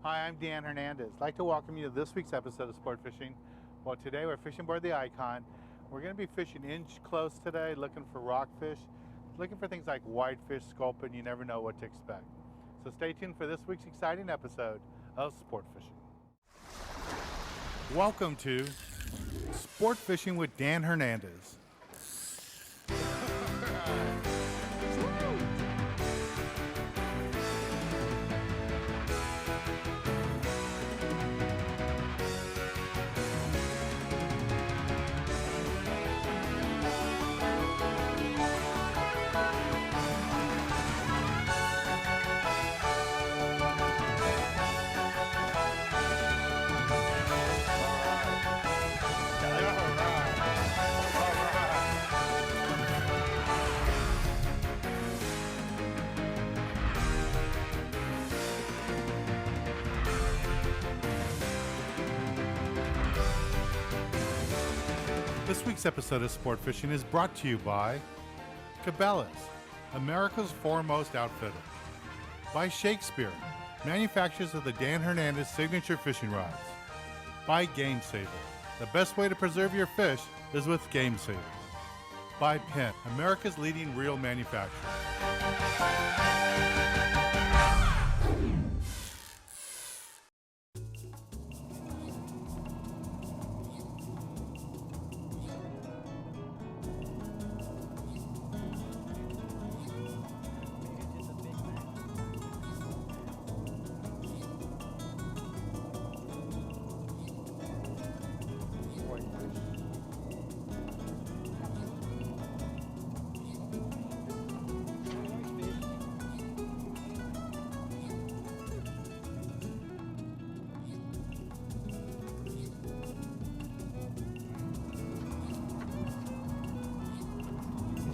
Hi, I'm Dan Hernandez. I'd like to welcome you to this week's episode of Sport Fishing. Well, today we're fishing aboard the ICON. We're going to be fishing inch close today, looking for rockfish, looking for things like whitefish, sculpin. You never know what to expect. So stay tuned for this week's exciting episode of Sport Fishing. Welcome to Sport Fishing with Dan Hernandez. This week's episode of Sport Fishing is brought to you by Cabela's, America's foremost outfitter. By Shakespeare, manufacturers of the Dan Hernandez signature fishing rods. By Game Saver, the best way to preserve your fish is with Game Saver. By Penn, America's leading reel manufacturer.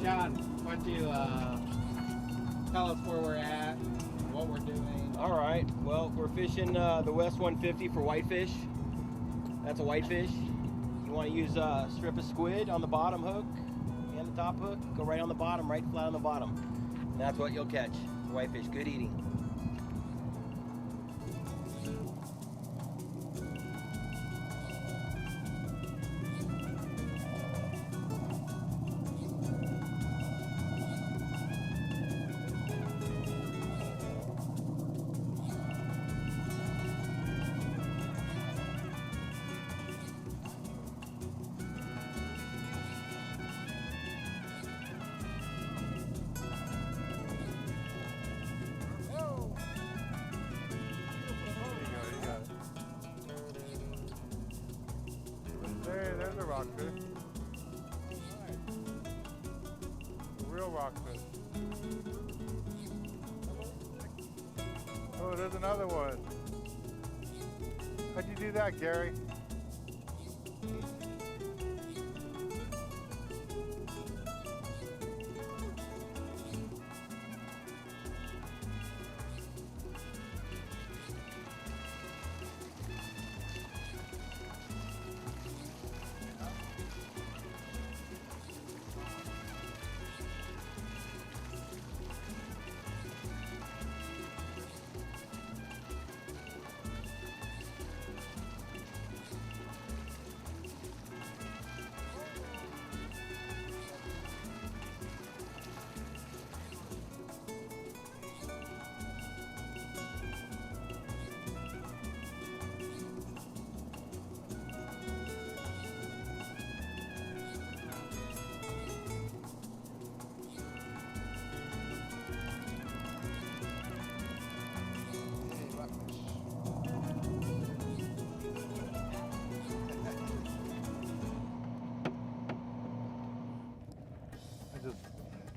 John, why don't you tell us where we're at, what we're doing. All right, well, we're fishing the West 150 for whitefish. That's a whitefish. You want to use a strip of squid on the bottom hook and the top hook. Go right on the bottom, right flat on the bottom. And that's what you'll catch. Whitefish, good eating. There's a rockfish. A real rockfish. Oh, there's another one. How'd you do that, Gary?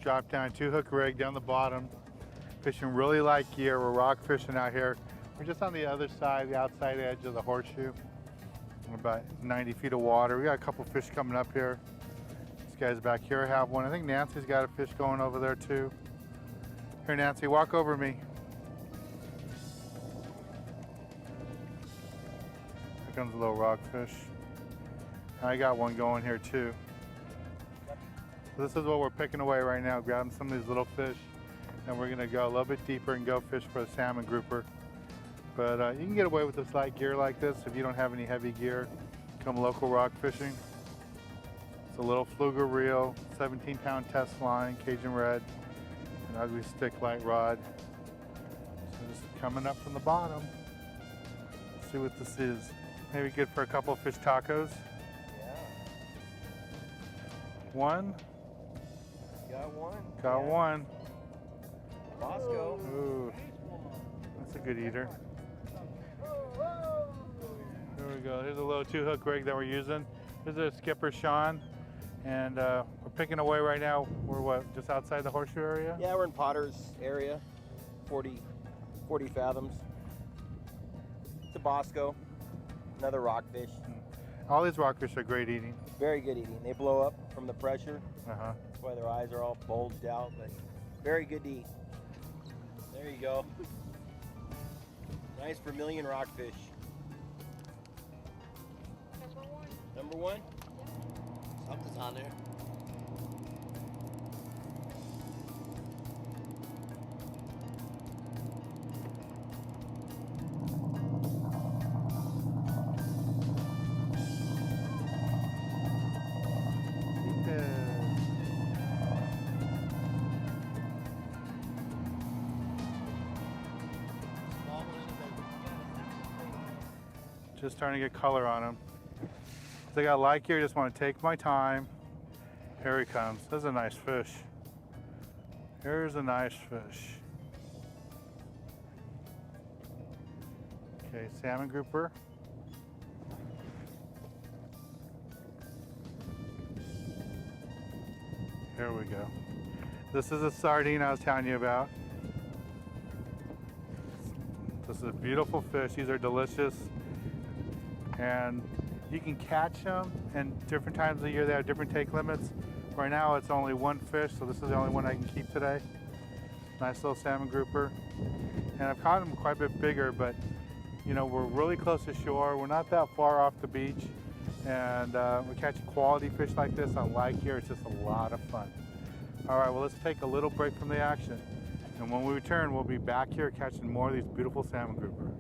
Drop down 2-hook rig down the bottom, fishing really light gear. We're rock fishing out here. We're just on the other side, the outside edge of the horseshoe. We're about 90 feet of water. We got a couple fish coming up here. These guys back here have one. I think Nancy's got a fish going over there too. Here, Nancy, walk over me. Here comes a little rockfish. I got one going here too. This is what we're picking away right now, grabbing some of these little fish, and we're gonna go a little bit deeper and go fish for a salmon grouper. But you can get away with this light gear like this if you don't have any heavy gear. Come local rock fishing. It's a little Fluger reel, 17-pound test line, Cajun red, an ugly stick light rod. So just coming up from the bottom. Let's see what this is. Maybe good for a couple of fish tacos. Yeah. One. Got one. Got one. Bosco. Ooh, that's a good eater. There we go. Here's a little 2-hook rig that we're using. This is a skipper Sean, and we're picking away right now. We're what, just outside the horseshoe area? Yeah, we're in Potter's area, 40 fathoms. It's a Bosco, another rockfish. All these rockfish are great eating. Very good eating. They blow up from the pressure. Uh-huh. That's why their eyes are all bulged out, but very good to eat. There you go. Nice vermilion rockfish. Number one? Something's on there. Just starting to get color on them. I got light gear, just want to take my time. Here he comes. This is a nice fish. Here's a nice fish. Okay, salmon grouper. Here we go. This is a sardine I was telling you about. This is a beautiful fish. These are delicious. And you can catch them, and different times of the year they have different take limits. Right now it's only one fish, so this is the only one I can keep today. Nice little salmon grouper. And I've caught them quite a bit bigger, but you know, we're really close to shore. We're not that far off the beach. And we're catching quality fish like this on light gear. It's just a lot of fun. All right, well, let's take a little break from the action. And when we return, we'll be back here catching more of these beautiful salmon grouper.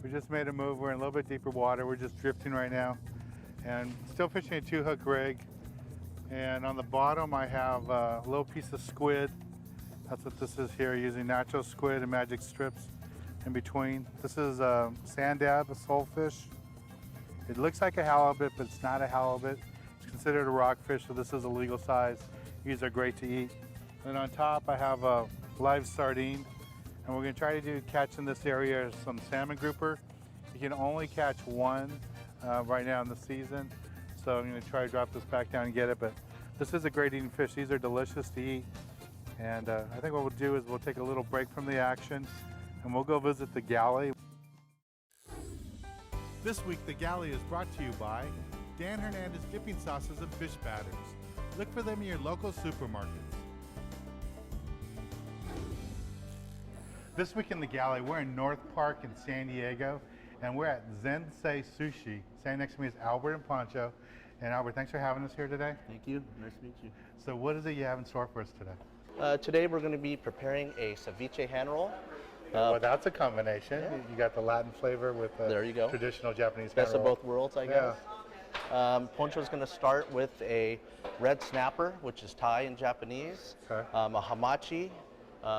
We just made a move. We're in a little bit deeper water. We're just drifting right now. And still fishing a 2-hook rig. And on the bottom, I have a little piece of squid. That's what this is here, using natural squid and magic strips in between. This is a sand dab, a soulfish. It looks like a halibut, but it's not a halibut. It's considered a rockfish, so this is a legal size. These are great to eat. And on top, I have a live sardine. And we're gonna try to catch in this area some salmon grouper. You can only catch one right now in the season. So I'm gonna try to drop this back down and get it, but this is a great eating fish. These are delicious to eat. And I think what we'll do is we'll take a little break from the action and we'll go visit the galley. This week, the galley is brought to you by Dan Hernandez Dipping Sauces and Fish Batters. Look for them in your local supermarkets. This week in the galley, we're in North Park in San Diego, and we're at Zensei Sushi. Standing next to me is Albert and Pancho. And Albert, thanks for having us here today. Thank you. Nice to meet you. So what is it you have in store for us today? Today we're going to be preparing a ceviche hand roll. Well, that's a combination. yeah. You got the Latin flavor with the There you go. traditional Japanese Best hand of roll. both worlds, I Yeah. guess. Poncho's going to start with a red snapper, which is Thai in Japanese, Okay. a hamachi,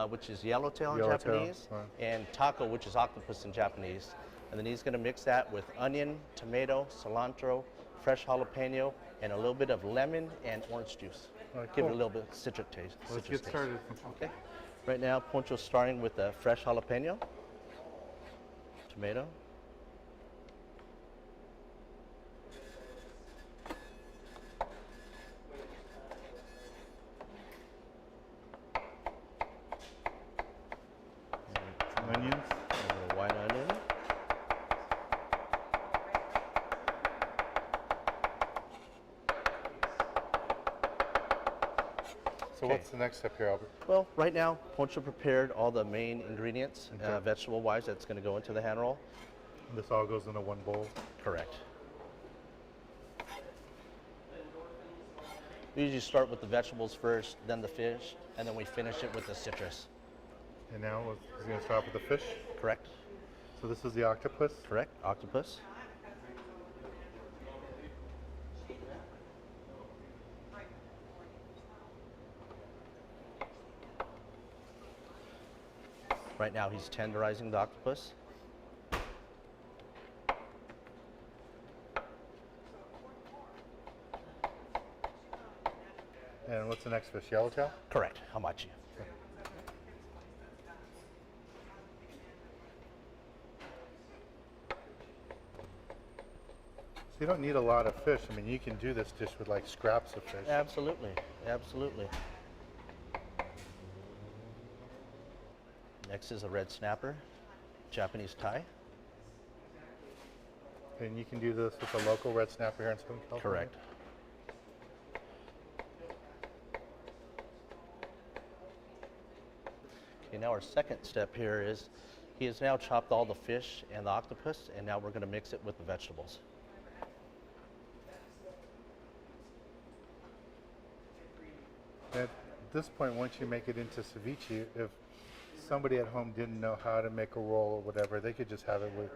which is yellowtail in Yellowtail, Japanese, right. and taco, which is octopus in Japanese. And then he's going to mix that with onion, tomato, cilantro, fresh jalapeno, and a little bit of lemon and orange juice. All right, Give it cool. a little bit of citric taste. Let's citrus get taste. started. Okay. Right now, Poncho's starting with the fresh jalapeno, tomato, Some onions. a little white onion. So what's the next step here, Albert? Well, right now, Poncho prepared all the main ingredients, Okay. vegetable-wise, that's going to go into the hand roll. This all goes into one bowl. Correct. We usually start with the vegetables first, then the fish, and then we finish it with the citrus. And now he's going to start with the fish. Correct. So this is the octopus. Correct. Octopus. Right now he's tenderizing the octopus. And what's the next fish? Yellowtail? Correct. Hamachi. So you don't need a lot of fish. I mean, you can do this dish with like scraps of fish. Absolutely. Absolutely. Next is a red snapper, Japanese Thai. And you can do this with a local red snapper here in Southern California? Correct. Okay, now our second step here is he has now chopped all the fish and the octopus, and now we're going to mix it with the vegetables. At this point, once you make it into ceviche, if somebody at home didn't know how to make a roll or whatever, they could just have it with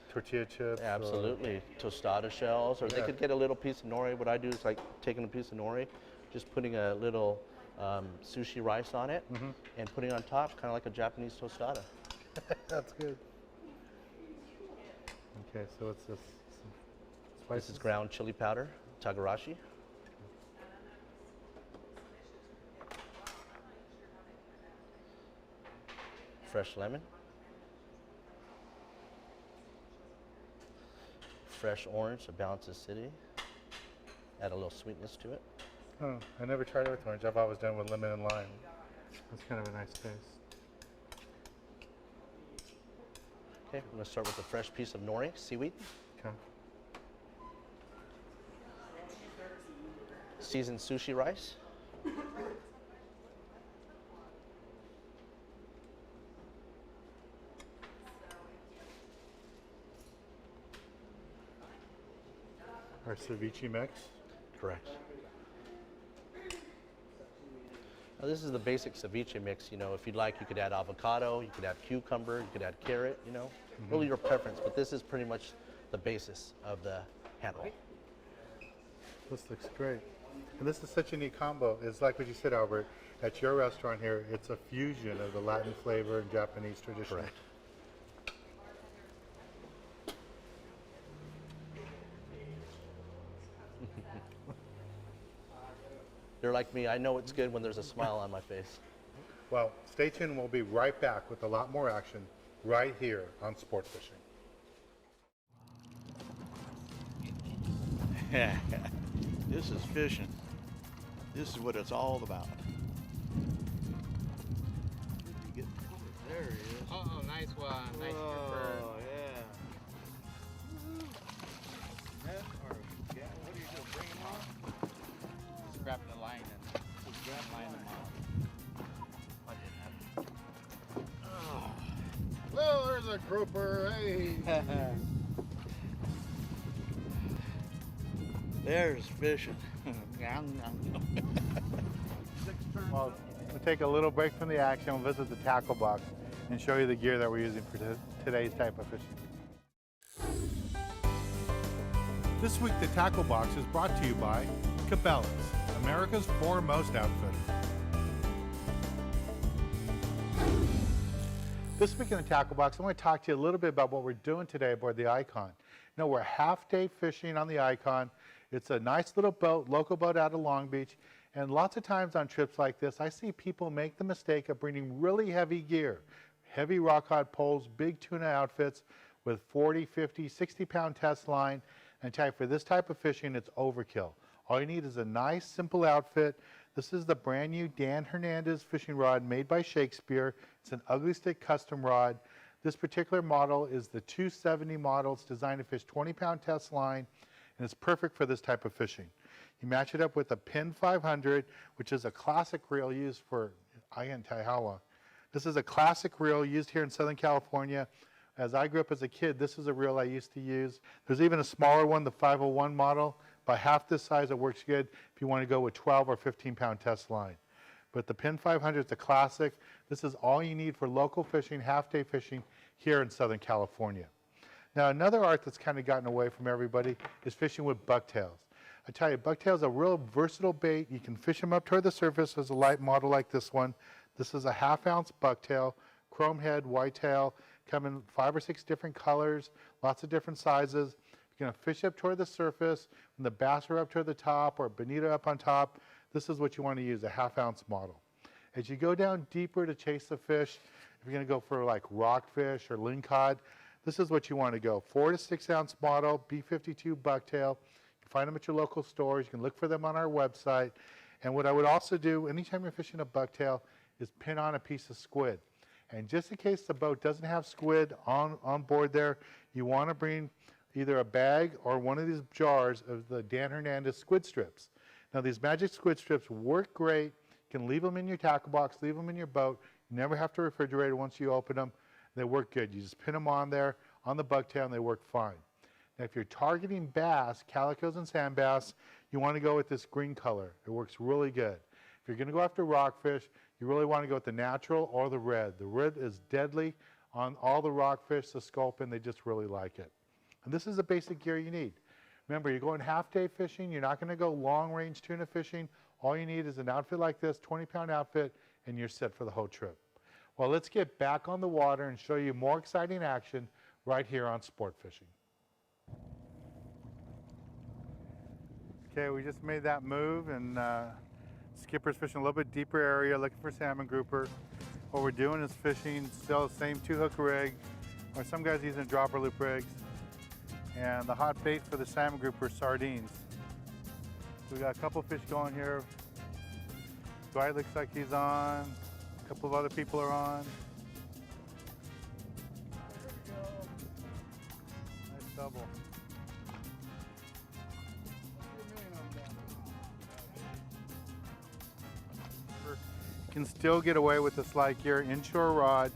tortilla chips. Absolutely. Tostada shells, or they could get a little piece of nori. What I do is like taking a piece of nori, just putting a little sushi rice on it, and putting it on top, kind of like a Japanese tostada. That's good. Okay, so it's this spices. This is ground chili powder, tagarashi. Fresh lemon. Fresh orange to balance the acidity. Add a little sweetness to it. Oh, I never tried it with orange. I've always done with lemon and lime. That's kind of a nice taste. Okay, I'm going to start with a fresh piece of nori, seaweed. Okay. Seasoned sushi rice. Our ceviche mix. Correct. Now this is the basic ceviche mix. You know, if you'd like, you could add avocado, you could add cucumber, you could add carrot, you know, really your preference. But this is pretty much the basis of the hand roll. This looks great. And this is such a neat combo. It's like what you said, Albert. At your restaurant here, it's a fusion of the Latin flavor and Japanese tradition. Correct. You're like me, I know it's good when there's a smile on my face. Well, stay tuned. We'll be right back with a lot more action right here on Sport Fishing. This is fishing. This is what it's all about. You get, there he is. Oh, nice one. Nice trooper. Oh, yeah. Net or, yeah, what are you doing? Bring him on? Just grabbing the line and line them off. Well, there's a grouper. Hey. There's fishing. Well, we'll take a little break from the action. We'll visit the tackle box and show you the gear that we're using for today's type of fishing. This week, the tackle box is brought to you by Cabela's, America's foremost outfitter. This week in the tackle box, I want to talk to you a little bit about what we're doing today aboard the ICON. You know, we're half-day fishing on the ICON. It's a nice little boat, local boat out of Long Beach. And lots of times on trips like this, I see people make the mistake of bringing really heavy gear, heavy rock hod poles, big tuna outfits with 40, 50, 60-pound test line. And tell you, for this type of fishing, it's overkill. All you need is a nice, simple outfit. This is the brand new Dan Hernandez fishing rod made by Shakespeare. It's an ugly stick custom rod. This particular model is the 270 model. It's designed to fish 20-pound test line, and it's perfect for this type of fishing. You match it up with a Pin 500, which is a classic reel used for, I can't tell you how long. This is a classic reel used here in Southern California. As I grew up as a kid, this is a reel I used to use. There's even a smaller one, the 501 model. By half this size, it works good if you want to go with 12 or 15-pound test line. But the Pin 500 is a classic. This is all you need for local fishing, half-day fishing here in Southern California. Now, another art that's kind of gotten away from everybody is fishing with bucktails. I tell you, bucktails are a real versatile bait. You can fish them up toward the surface as a light model like this one. This is a 1/2 ounce bucktail, chrome head, white tail, come in 5 or 6 different colors, lots of different sizes. You're gonna fish up toward the surface, when the bass are up toward the top or bonita up on top, this is what you wanna use, a 1/2 ounce model. As you go down deeper to chase the fish, if you're gonna go for like rockfish or lingcod, this is what you wanna go. 4 to 6 ounce model, B52 bucktail. You can find them at your local stores. You can look for them on our website. And what I would also do, anytime you're fishing a bucktail, is pin on a piece of squid. And just in case the boat doesn't have squid on board there, you want to bring either a bag or one of these jars of the Dan Hernandez squid strips. Now these magic squid strips work great. You can leave them in your tackle box, leave them in your boat. You never have to refrigerate it once you open them. They work good. You just pin them on there, on the bucktail, and they work fine. Now if you're targeting bass, calicos and sand bass, you want to go with this green color. It works really good. If you're going to go after rockfish, you really want to go with the natural or the red. The red is deadly on all the rockfish, the sculpin, they just really like it. And this is the basic gear you need. Remember, you're going half-day fishing, you're not going to go long-range tuna fishing. All you need is an outfit like this, 20-pound outfit, and you're set for the whole trip. Well, let's get back on the water and show you more exciting action right here on Sport Fishing. Okay, we just made that move, and skipper's fishing a little bit deeper area, looking for salmon grouper. What we're doing is fishing still the same 2-hook rig, or some guys using dropper loop rigs. And the hot bait for the salmon grouper is sardines. So we got a couple fish going here. Dwight looks like he's on. A couple of other people are on. Nice double. You can still get away with the slide gear, inshore rod,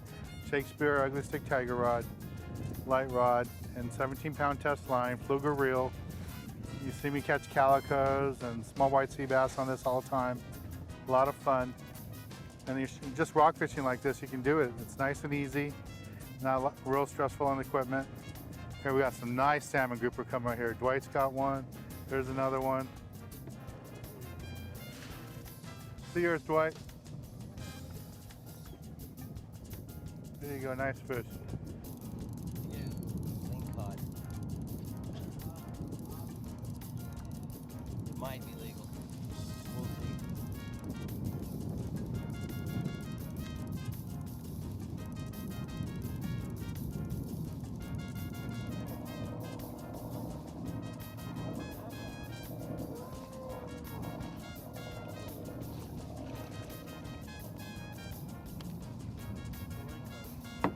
Shakespeare ugly stick tiger rod, light rod, and 17-pound test line, fluger reel. You see me catch calicos and small white sea bass on this all the time. A lot of fun. And you're just rock fishing like this, you can do it. It's nice and easy, not real stressful on equipment. Here we got some nice salmon grouper coming right here. Dwight's got one. There's another one. See yours, Dwight. There you go, nice fish. Yeah, lingcod. It might be legal. We'll see.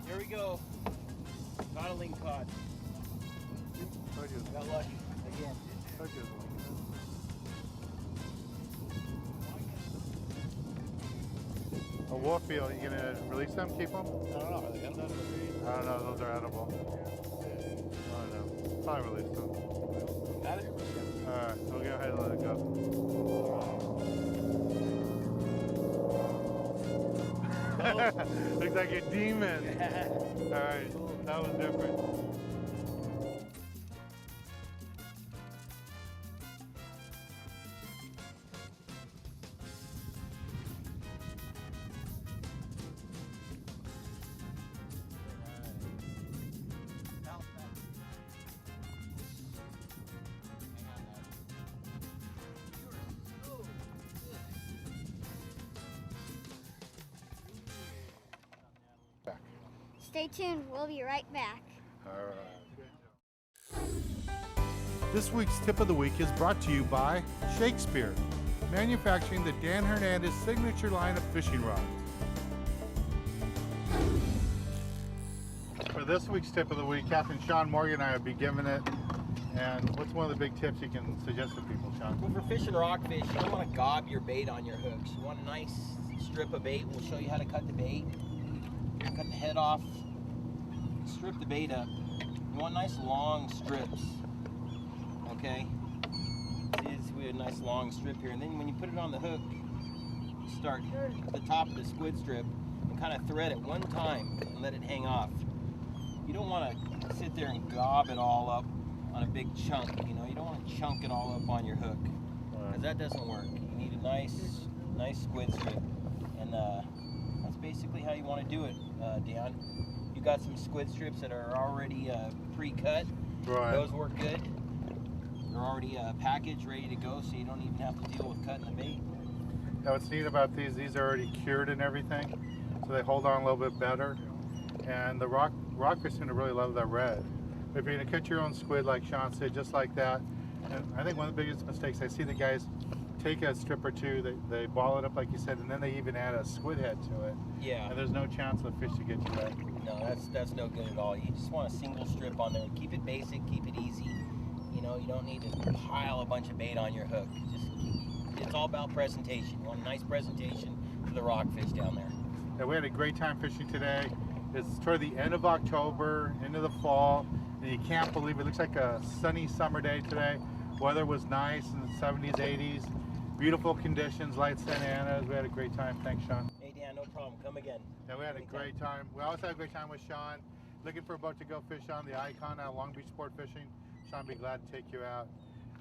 Here we go. Not a lingcod. Got lucky again. A Warfield, you gonna release them, keep them? I don't know. Are they edible? I don't know, those are edible. I don't know. Probably release them. Got it? Alright, so we'll go ahead and let it go. Looks like a demon. Alright, that was different. Stay tuned, we'll be right back. This week's tip of the week is brought to you by Shakespeare, manufacturing the Dan Hernandez signature line of fishing rods. For this week's tip of the week, Captain Sean Morgan and I will be giving it. And what's one of the big tips you can suggest to people, Sean? Well, for fishing rockfish, you don't want to gob your bait on your hooks. You want a nice strip of bait. We'll show you how to cut the bait. Cut the head off, strip the bait up. You want nice long strips, okay? See, we have a nice long strip here, and then when you put it on the hook, start at the top of the squid strip and kind of thread it one time and let it hang off. You don't want to sit there and gob it all up on a big chunk. You know, you don't want to chunk it all up on your hook, because that doesn't work. You need a nice squid strip, and that's basically how you want to do it, Dan. You got some squid strips that are already pre-cut. Right. Those work good. They're already packaged, ready to go, so you don't even have to deal with cutting the bait. Now what's neat about these are already cured and everything, so they hold on a little bit better. And the rockfish seem to really love that red. If you're gonna catch your own squid, like Sean said, just like that, and I think one of the biggest mistakes I see the guys take a strip or two, they ball it up like you said, and then they even add a squid head to it. Yeah. And there's no chance of the fish to get you that. No, that's no good at all. You just want a single strip on there. Keep it basic, keep it easy. You know, you don't need to pile a bunch of bait on your hook. It's all about presentation. You want a nice presentation for the rockfish down there. Yeah, we had a great time fishing today. It's toward the end of October, into the fall, and you can't believe it. Looks like a sunny summer day today. Weather was nice in the 70s, 80s. Beautiful conditions, light Santa Ana's. We had a great time. Thanks, Sean. Hey, Dan, no problem. Come again. Yeah, we had a great time. We always had a great time with Sean. Looking for a boat to go fish on, the ICON out of Long Beach Sport Fishing. Sean will be glad to take you out.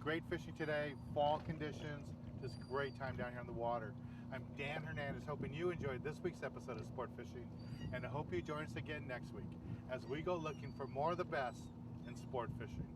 Great fishing today, fall conditions, just great time down here on the water. I'm Dan Hernandez, hoping you enjoyed this week's episode of Sport Fishing, and I hope you join us again next week as we go looking for more of the best in sport fishing.